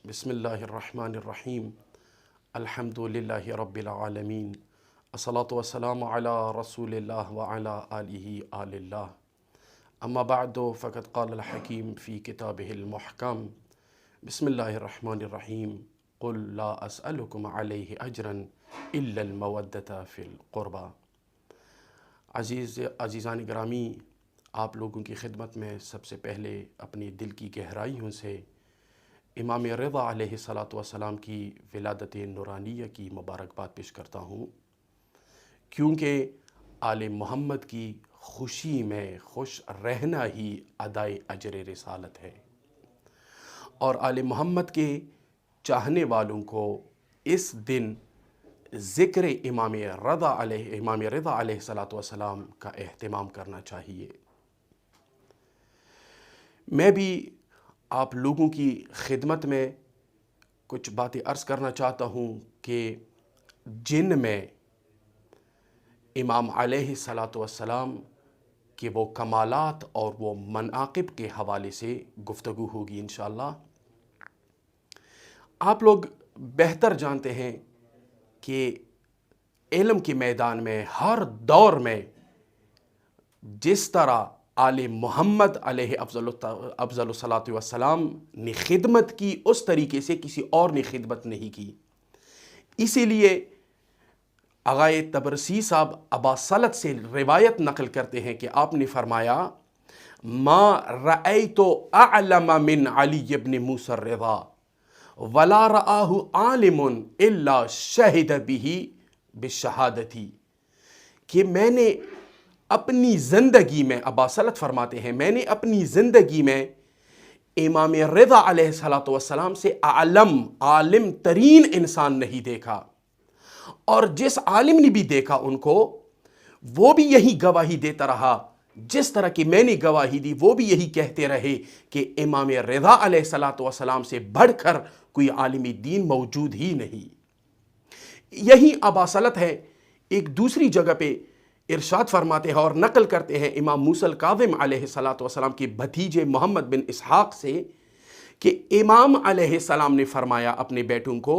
بسم اللہ الرحمن الرحیم الحمد للہ رب العالمین الصلاۃ والسلام علی رسول اللہ وعلی آلہ آل اللہ اما بعد فقد قال الحکیم فی کتابہ المحکم بسم اللہ الرحمن الرحیم قل لا اسألکم علیہ اجرا الا المودۃ فی القربى۔ عزیزان گرامی، آپ لوگوں کی خدمت میں سب سے پہلے اپنی دل کی گہرائیوں سے امام رضا علیہ السلام کی ولادت نورانیہ کی مبارکباد پیش کرتا ہوں، کیونکہ آل محمد کی خوشی میں خوش رہنا ہی ادائے اجر رسالت ہے، اور آل محمد کے چاہنے والوں کو اس دن ذکر امام رضا علیہ السلام کا اہتمام کرنا چاہیے۔ میں بھی آپ لوگوں کی خدمت میں کچھ باتیں عرض کرنا چاہتا ہوں کہ جن میں امام علیہ السلام کے وہ کمالات اور وہ مناقب کے حوالے سے گفتگو ہوگی انشاءاللہ۔ آپ لوگ بہتر جانتے ہیں کہ علم کے میدان میں ہر دور میں جس طرح آل محمد علیہ افضل الصلاۃ والسلام نے خدمت کی، اس طریقے سے کسی اور نے خدمت نہیں کی۔ اسی لیے آغائے طبرسی صاحب ابا سلط سے روایت نقل کرتے ہیں کہ آپ نے فرمایا ما رأیت اعلم من علی بن موسیٰ الرضا ولا رآہ عالم الا شہد بہ بالشہادتی، کہ میں نے اپنی زندگی میں، ابا سلط فرماتے ہیں، میں نے اپنی زندگی میں امام رضا علیہ السلام سے عالم ترین انسان نہیں دیکھا، اور جس عالم نے بھی دیکھا ان کو، وہ بھی یہی گواہی دیتا رہا جس طرح کی میں نے گواہی دی، وہ بھی یہی کہتے رہے کہ امام رضا علیہ السلام سے بڑھ کر کوئی عالم دین موجود ہی نہیں۔ یہی ابا سلط ہے، ایک دوسری جگہ پہ ارشاد فرماتے ہیں اور نقل کرتے ہیں امام موسیٰ الکاظم علیہ السلام کے بھتیجے محمد بن اسحاق سے کہ امام علیہ السلام نے فرمایا اپنے بیٹوں کو،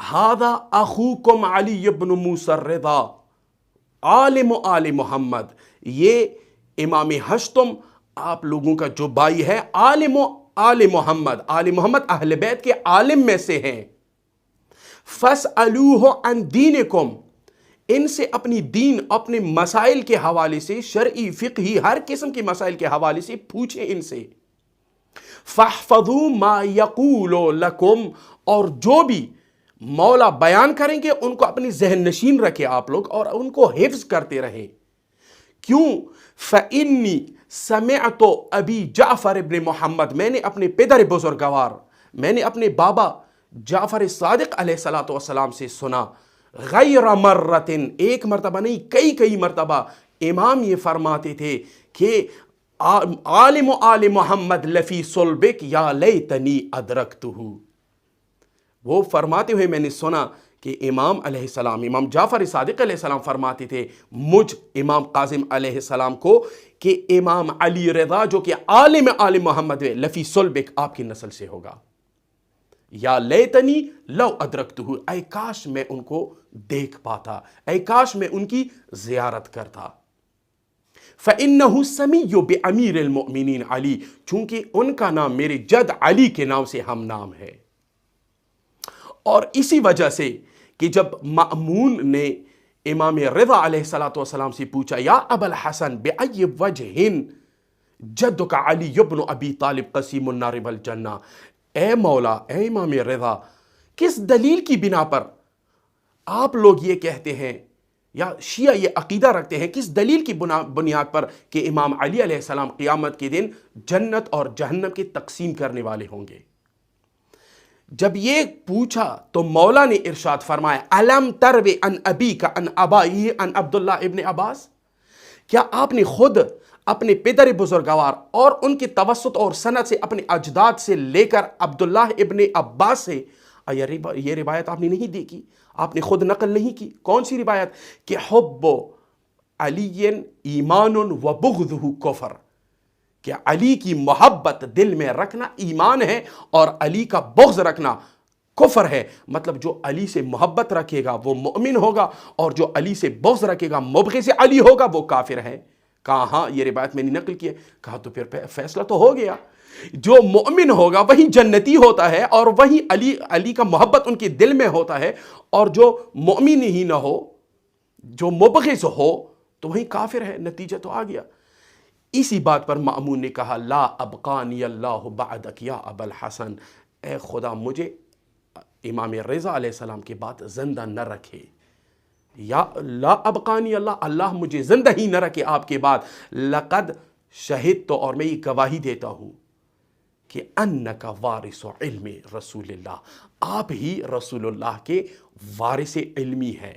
ھذا اخوکم علی بن موسیٰ الرضا عالم آل محمد، یہ امام ہشتم آپ لوگوں کا جو بھائی ہے، عالم آل محمد، آل محمد اہل بیت کے عالم میں سے ہیں۔ فاسألوہ عن دینکم، ان سے اپنی دین، اپنے مسائل کے حوالے سے، شرعی فقہی ہر قسم کے مسائل کے حوالے سے پوچھیں ان سے۔ فاحفظوا ما یقول لکم، اور جو بھی مولا بیان کریں گے ان کو اپنی ذہن نشین رکھے آپ لوگ اور ان کو حفظ کرتے رہیں۔ کیوں؟ فإنی سمعت ابی جعفر ابن محمد، میں نے اپنے پدر بزرگوار، میں نے اپنے بابا جعفر صادق علیہ السلام سے سنا، غیر مرتن، ایک مرتبہ نہیں کئی مرتبہ امام یہ فرماتے تھے کہ عالم آل محمد لفی صلبک یا لیتنی ادرکتہ، وہ فرماتے ہوئے میں نے سنا کہ امام علیہ السلام، امام جعفر صادق علیہ السلام فرماتے تھے مجھ امام قاسم علیہ السلام کو کہ امام علی رضا جو کہ عالم آل محمد لفی صلبک، آپ کی نسل سے ہوگا، یا لیتنی لو ادرکتہ، اے کاش میں ان کو دیکھ پاتا، اے کاش میں ان کی زیارت کرتا۔ فإنہ سمیع بامیر المؤمنین علی، چونکہ ان کا نام میرے جد علی کے نام سے ہم نام ہے۔ اور اسی وجہ سے کہ جب مأمون نے امام رضا علیہ السلام سے پوچھا یا ابا الحسن بأی وجہ جدک علی بن ابی طالب قسیم النار والجنہ، اے مولا، اے امام رضا، کس دلیل کی بنا پر آپ لوگ یہ کہتے ہیں یا شیعہ یہ عقیدہ رکھتے ہیں، کس دلیل کی بنیاد پر کہ امام علی علیہ السلام قیامت کے دن جنت اور جہنم کی تقسیم کرنے والے ہوں گے؟ جب یہ پوچھا تو مولا نے ارشاد فرمایا الم تروی عن ابیک عن ابائی عن عبداللہ ابن عباس، کیا آپ نے خود اپنے پدر بزرگوار اور ان کی توسط اور سند سے اپنے اجداد سے لے کر عبداللہ ابن عباس سے یہ روایت آپ نے نہیں دیکھی، آپ نے خود نقل نہیں کی؟ کون سی روایت؟ کہ حب علی ایمان و بغضہ کفر، کہ علی کی محبت دل میں رکھنا ایمان ہے اور علی کا بغض رکھنا کفر ہے. مطلب جو علی سے محبت رکھے گا وہ مومن ہوگا اور جو علی سے بغض رکھے گا مبغض علی ہوگا وہ کافر ہے. کہا ہاں یہ روایت میں نے نقل کی ہے. کہا تو پھر فیصلہ تو ہو گیا, جو مومن ہوگا وہی جنتی ہوتا ہے اور وہی علی کا محبت ان کے دل میں ہوتا ہے, اور جو مومن ہی نہ ہو, جو مبغض ہو, تو وہی کافر ہے. نتیجہ تو آ گیا. اسی بات پر مأمون نے کہا لا ابقانی اللہ بعدک یا ابا الحسن, اے خدا مجھے امام رضا علیہ السلام کے بعد زندہ نہ رکھے. یا لا ابقانی اللہ مجھے زندہ ہی نہ رکھے آپ کے بعد. لقد شہد تو, اور میں یہ گواہی دیتا ہوں کہ انک وارث علم رسول اللہ, آپ ہی رسول اللہ کے وارث علمی ہیں.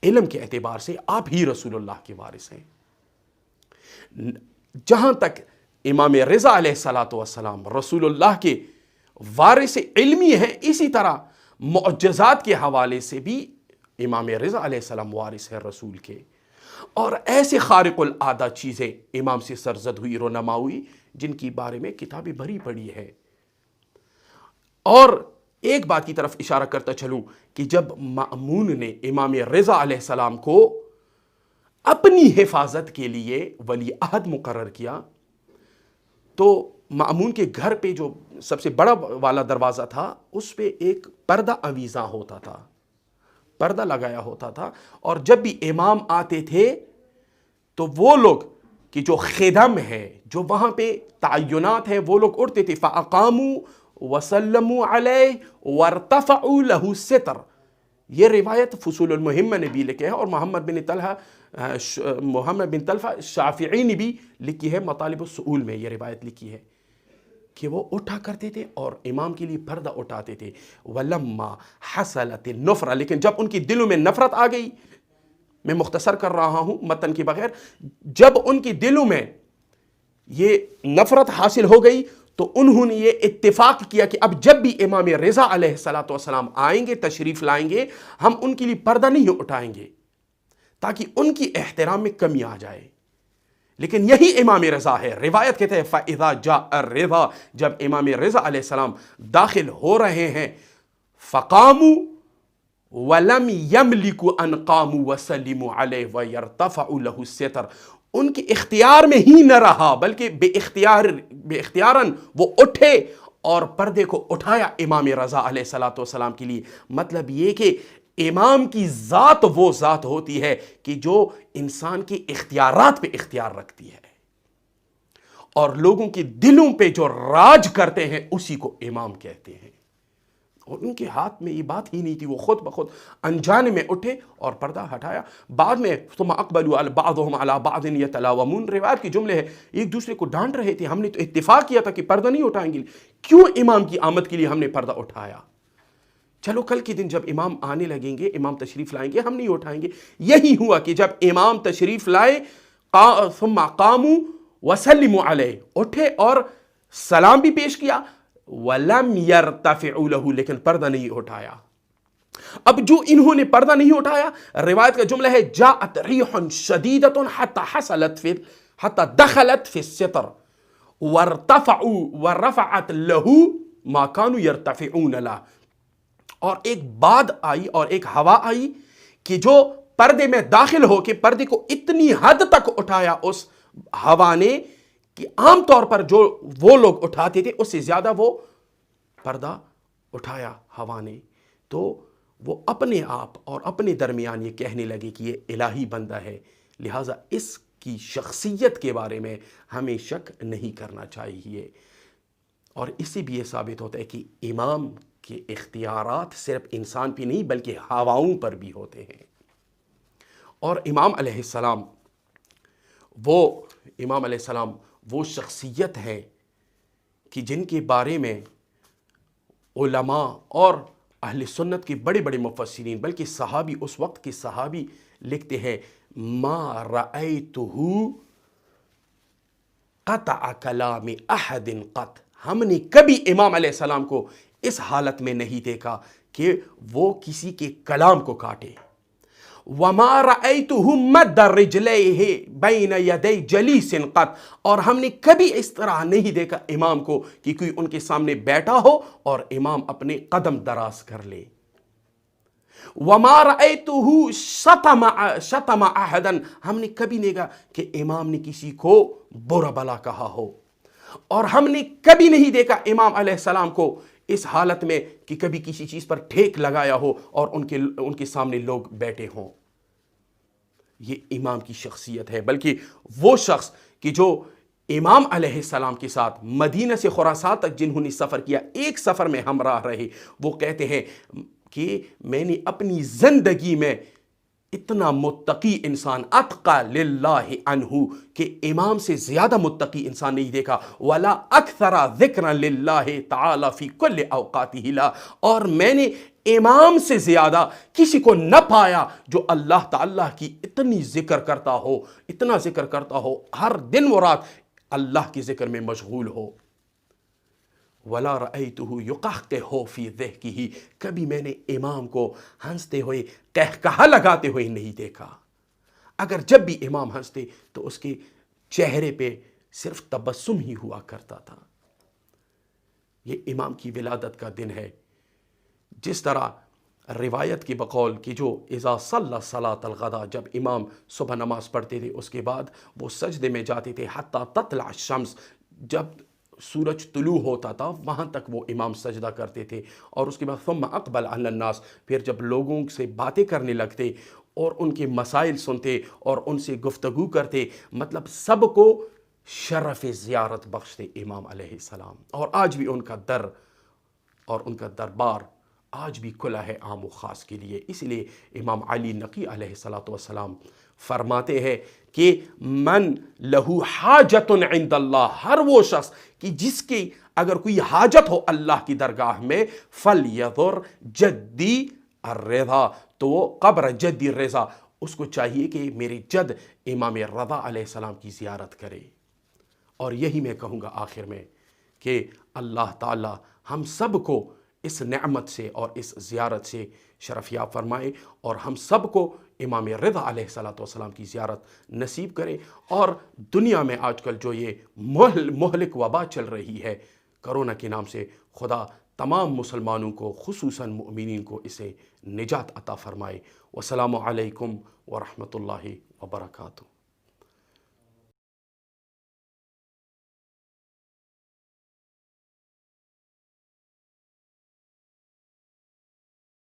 علم کے اعتبار سے آپ ہی رسول اللہ کے وارث ہیں. جہاں تک امام رضا علیہ السلام رسول اللہ کے وارث علمی ہیں, اسی طرح معجزات کے حوالے سے بھی امام رضا علیہ السلام وارث ہے رسول کے. اور ایسے خارق العادہ چیزیں امام سے سرزد ہوئی, رونما ہوئی, جن کی بارے میں کتابیں بھری پڑی ہے. اور ایک بات کی طرف اشارہ کرتا چلوں کہ جب مأمون نے امام رضا علیہ السلام کو اپنی حفاظت کے لیے ولی عہد مقرر کیا, تو مأمون کے گھر پہ جو سب سے بڑا والا دروازہ تھا اس پہ ایک پردہ آویزاں ہوتا تھا, پردہ لگایا ہوتا تھا. اور جب بھی امام آتے تھے تو وہ لوگ کہ جو خدم ہے, جو وہاں پہ تعینات ہیں, وہ لوگ اٹھتے تھے. فَأَقَامُوا وَسَلَّمُوا عَلَيْهِ وَارْتَفَعُوا لَهُ السِّتْرَ. یہ روایت فصول المہمہ نے بھی لکھی ہے, اور محمد بن طلحہ شافعی نے بھی لکھی ہے, مطالب السؤول میں یہ روایت لکھی ہے کہ وہ اٹھا کرتے تھے اور امام کے لیے پردہ اٹھاتے تھے. وَلَمَّا حَصَلَتِ النُّفْرَةُ, لیکن جب ان کی دلوں میں نفرت آ گئی, میں مختصر کر رہا ہوں متن کے بغیر, جب ان کی دلوں میں یہ نفرت حاصل ہو گئی تو انہوں نے یہ اتفاق کیا کہ اب جب بھی امام رضا علیہ السلام آئیں گے, تشریف لائیں گے, ہم ان کے لیے پردہ نہیں اٹھائیں گے تاکہ ان کی احترام میں کمی آ جائے. لیکن یہی امام رضا ہے. روایت کہتے ہیں فَإِذَا جَاءَ الرِّضَا, جب امام رضا علیہ السلام داخل ہو رہے ہیں, فَقَامُوا وَلَمْ يَمْلِكُوا أَنْ قَامُوا وَسَلِّمُوا عَلَيْهِ وَيَرْتَفَعُوا لَهُ السِّتْرَ. ان کے اختیار میں ہی نہ رہا بلکہ بے اختیاراً وہ اٹھے اور پردے کو اٹھایا امام رضا علیہ السلام کے لیے. مطلب یہ کہ امام کی ذات وہ ذات ہوتی ہے کہ جو انسان کے اختیارات پہ اختیار رکھتی ہے, اور لوگوں کے دلوں پہ جو راج کرتے ہیں اسی کو امام کہتے ہیں. اور ان کے ہاتھ میں یہ بات ہی نہیں تھی, وہ خود بخود انجانے میں اٹھے اور پردہ ہٹایا. بعد میں ثم اقبلوا بعضهم على بعض يتلاومون, روایت کے جملے ہیں, ایک دوسرے کو ڈانٹ رہے تھے, ہم نے تو اتفاق کیا تھا کہ پردہ نہیں اٹھائیں گے, کیوں امام کی آمد کے لیے ہم نے پردہ اٹھایا؟ چلو کل کے دن جب امام آنے لگیں گے, امام تشریف لائیں گے, ہم نہیں اٹھائیں گے. یہی ہوا کہ جب امام تشریف لائے, ثم قاموا وسلموا علیہ, اٹھے اور سلام بھی پیش کیا, وَلَمْ يَرْتَفِعُوا لَهُ, لیکن پردہ نہیں اٹھایا. اب جو انہوں نے پردہ نہیں اٹھایا, روایت کا جملہ ہے جاءت ریح شدیدۃ حتی دخلت فی الستر وارتفعوا ورفعت له ما كانوا يرتفعون له. اور ایک باد آئی اور ایک ہوا آئی کہ جو پردے میں داخل ہو کے پردے کو اتنی حد تک اٹھایا اس ہوا نے کہ عام طور پر جو وہ لوگ اٹھاتے تھے اس سے زیادہ وہ پردہ اٹھایا ہوا نے. تو وہ اپنے آپ اور اپنے درمیان یہ کہنے لگے کہ یہ الہی بندہ ہے, لہٰذا اس کی شخصیت کے بارے میں ہمیں شک نہیں کرنا چاہیے. اور اس سے بھی یہ ثابت ہوتا ہے کہ امام کے اختیارات صرف انسان پہ نہیں بلکہ ہواؤں پر بھی ہوتے ہیں. اور امام علیہ السلام وہ شخصیت ہے کہ جن کے بارے میں علماء اور اہل سنت کے بڑے بڑے مفسرین بلکہ صحابی, اس وقت کے صحابی لکھتے ہیں ما رأیتہ قطع کلام احد قط, ہم نے کبھی امام علیہ السلام کو اس حالت میں نہیں دیکھا کہ وہ کسی کے کلام کو کاٹے. وما رأيته مد رجليه بین یدی جلیس قط، اور ہم نے کبھی اس طرح نہیں دیکھا امام کو کہ کوئی ان کے سامنے بیٹھا ہو اور امام اپنے قدم دراز کر لے. وما رأيته شتم احدا، ہم نے کبھی نہیں کہا کہ امام نے کسی کو برا بلا کہا ہو. اور ہم نے کبھی نہیں دیکھا امام علیہ السلام کو اس حالت میں کہ کبھی کسی چیز پر ٹھیک لگایا ہو اور ان کے سامنے لوگ بیٹھے ہوں. یہ امام کی شخصیت ہے. بلکہ وہ شخص کہ جو امام علیہ السلام کے ساتھ مدینہ سے خراسان تک جنہوں نے سفر کیا، ایک سفر میں ہمراہ رہے، وہ کہتے ہیں کہ میں نے اپنی زندگی میں اتنا متقی انسان، اتقى للہ عنہ، کہ امام سے زیادہ متقی انسان نہیں دیکھا. ولا اکثر ذکرا للہ تعالی فی کل اوقاتہ لا، اور میں نے امام سے زیادہ کسی کو نہ پایا جو اللہ تعالیٰ کی اتنی ذکر کرتا ہو، اتنا ذکر کرتا ہو، ہر دن و رات اللہ کے ذکر میں مشغول ہو. ولا رأيته يقهقه في ضحكه، کبھی میں نے امام کو ہنستے ہوئے قہقہا لگاتے ہوئے نہیں دیکھا. اگر جب بھی امام ہنستے تو اس کے چہرے پہ صرف تبسم ہی ہوا کرتا تھا. یہ امام کی ولادت کا دن ہے. جس طرح روایت کی بقول کہ جو اذا صلی صلاۃ الغداء، جب امام صبح نماز پڑھتے تھے اس کے بعد وہ سجدے میں جاتے تھے حتی تطلع الشمس، جب سورج طلوع ہوتا تھا وہاں تک وہ امام سجدہ کرتے تھے. اور اس کے بعد ثم اقبل علی الناس، پھر جب لوگوں سے باتیں کرنے لگتے اور ان کے مسائل سنتے اور ان سے گفتگو کرتے، مطلب سب کو شرف زیارت بخشتے امام علیہ السلام. اور آج بھی ان کا در اور ان کا دربار آج بھی کھلا ہے عام و خاص کے لیے. اس لیے امام علی نقی علیہ السلام فرماتے ہیں کہ من لہو حاجت عند اللہ، ہر وہ شخص کہ جس کی اگر کوئی حاجت ہو اللہ کی درگاہ میں، فلیذر جدی الرضا، تو وہ قبر جدی الرضا، اس کو چاہیے کہ میرے جد امام رضا علیہ السلام کی زیارت کرے. اور یہی میں کہوں گا آخر میں کہ اللہ تعالی ہم سب کو اس نعمت سے اور اس زیارت سے شرفیاب فرمائے اور ہم سب کو امام رضا علیہ السلام کی زیارت نصیب کرے. اور دنیا میں آج کل جو یہ مہلک وبا چل رہی ہے کرونا کے نام سے، خدا تمام مسلمانوں کو خصوصاً مؤمنین کو اسے نجات عطا فرمائے. والسلام علیکم ورحمۃ اللہ وبرکاتہ.